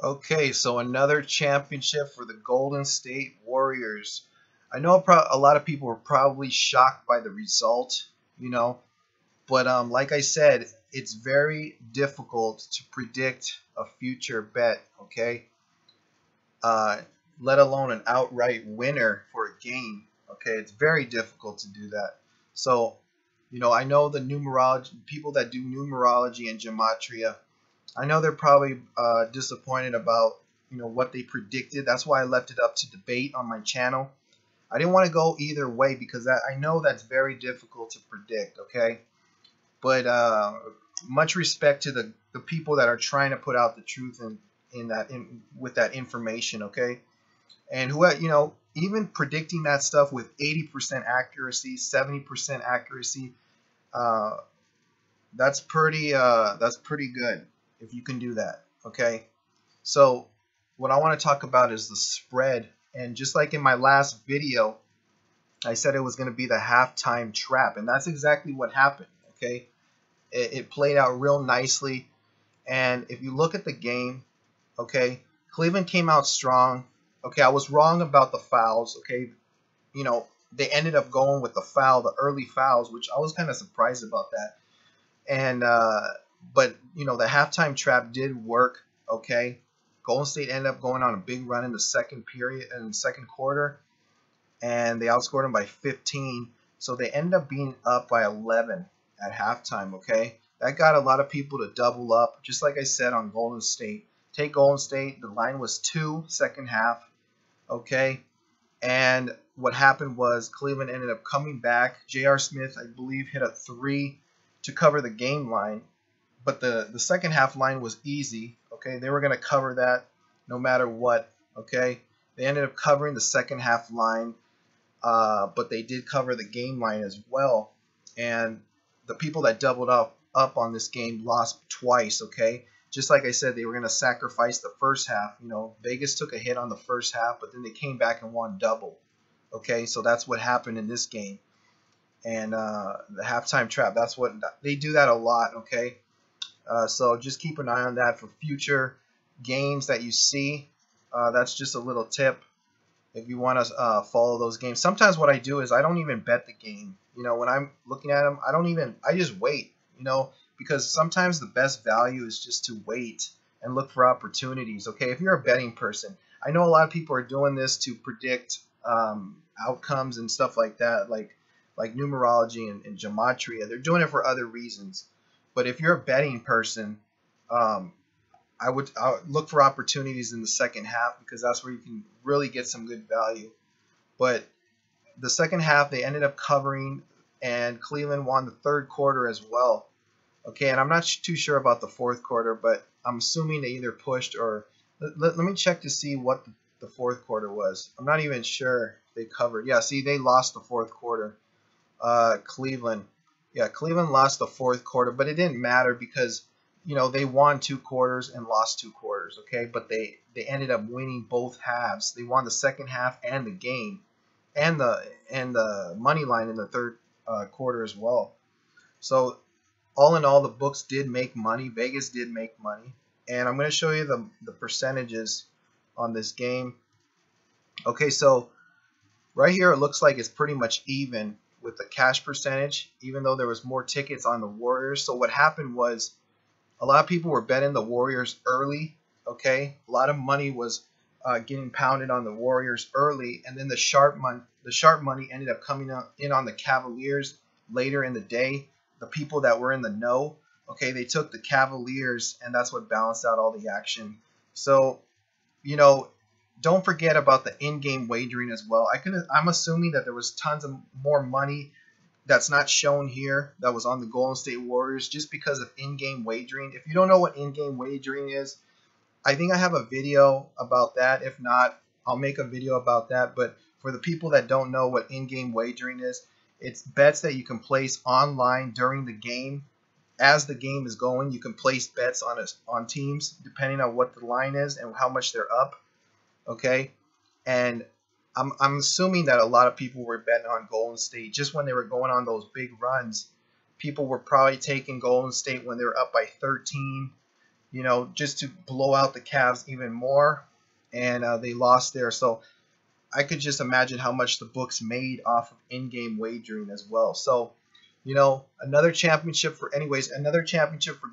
Okay, so another championship for the Golden State Warriors. I know a lot of people were probably shocked by the result, you know, but like I said, it's very difficult to predict a future bet. Okay, uh, let alone an outright winner for a game. Okay, it's very difficult to do that. So, I know the numerology people that do numerology and gematria. I know they're probably disappointed about what they predicted. That's why I left it up to debate on my channel. I didn't want to go either way because I know that's very difficult to predict. Okay, but much respect to the people that are trying to put out the truth in with that information. Okay, and who even predicting that stuff with 80% accuracy, 70% accuracy. Uh, that's pretty good if you can do that. Okay. So what I want to talk about is the spread. And just like in my last video, I said it was going to be the halftime trap, and that's exactly what happened. Okay. It played out real nicely. And if you look at the game, okay, Cleveland came out strong. Okay, I was wrong about the fouls. Okay, they ended up going with the early fouls, which I was kind of surprised about that. And but the halftime trap did work. Okay, Golden State ended up going on a big run in the second period and second quarter, and they outscored them by 15. So they ended up being up by 11 at halftime. Okay, that got a lot of people to double up, just like I said on Golden State. Take Golden State. The line was 2 second half. Okay, and what happened was Cleveland ended up coming back. J.R. Smith, I believe, hit a three to cover the game line. But the second half line was easy. Okay, they were going to cover that no matter what. Okay, they ended up covering the second half line, but they did cover the game line as well. And the people that doubled up on this game lost twice. Okay, just like I said, they were going to sacrifice the first half. Vegas took a hit on the first half, but then they came back and won double. Okay, so that's what happened in this game. And the halftime trap, that's what they do that a lot. Okay, so just keep an eye on that for future games that you see. That's just a little tip if you want to follow those games. Sometimes what I do is I don't even bet the game. When I'm looking at them, I just wait. Because sometimes the best value is just to wait and look for opportunities. Okay, if you're a betting person, I know a lot of people are doing this to predict outcomes and stuff like that, like numerology and gematria. They're doing it for other reasons. But if you're a betting person, um, I would look for opportunities in the second half because that's where you can really get some good value. But the second half, they ended up covering, and Cleveland won the third quarter as well. Okay, and I'm not too sure about the fourth quarter, but I'm assuming they either pushed or let me check to see what the fourth quarter was. I'm not even sure if they covered. Yeah, see, they lost the fourth quarter. Cleveland. Yeah, Cleveland lost the fourth quarter, but it didn't matter because they won two quarters and lost two quarters. Okay, but they ended up winning both halves. They won the second half and the game, and the money line in the third quarter as well. So all in all, the books did make money. Vegas did make money, and I'm going to show you the percentages on this game. Okay, so right here, it looks like it's pretty much even with the cash percentage, even though there was more tickets on the Warriors. So what happened was a lot of people were betting the Warriors early. Okay, a lot of money was getting pounded on the Warriors early, and then the sharp money ended up coming in on the Cavaliers later in the day. The people that were in the know, okay, they took the Cavaliers, and that's what balanced out all the action. So you know, don't forget about the in-game wagering as well. I'm assuming that there was tons of more money that's not shown here that was on the Golden State Warriors just because of in-game wagering. If you don't know what in-game wagering is, I think I have a video about that. If not, I'll make a video about that. But for the people that don't know what in-game wagering is, it's bets that you can place online during the game. As the game is going, you can place bets on teams depending on what the line is and how much they're up. Okay, and I'm assuming that a lot of people were betting on Golden State just when they were going on those big runs. People were probably taking Golden State when they were up by 13, you know, just to blow out the Cavs even more, and they lost there. So I could just imagine how much the books made off of in-game wagering as well. So, you know, another championship for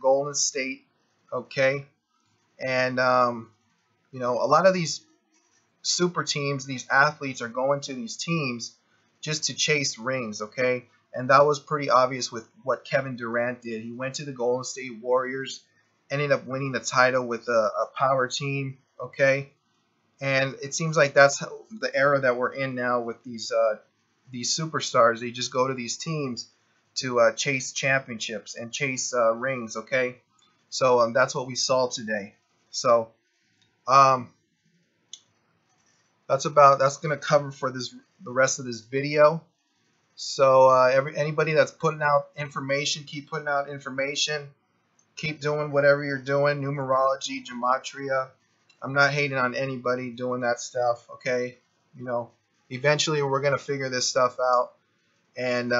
Golden State. Okay, and you know, a lot of these super teams, these athletes are going to these teams just to chase rings. Okay, and that was pretty obvious with what Kevin Durant did. He went to the Golden State Warriors, ended up winning the title with a power team. Okay, and it seems like that's the era that we're in now with these superstars. They just go to these teams to chase championships and chase rings. Okay, so that's what we saw today. So um, that's gonna cover for the rest of this video. So anybody that's putting out information, keep putting out information. Keep doing whatever you're doing, numerology, gematria. I'm not hating on anybody doing that stuff, okay? You know, eventually we're going to figure this stuff out. And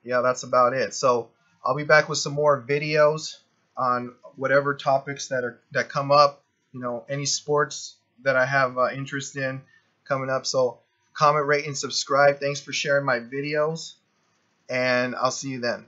yeah, that's about it. So I'll be back with some more videos on whatever topics that come up, you know, any sports that I have interest in coming up. So comment, rate, and subscribe. Thanks for sharing my videos, and I'll see you then.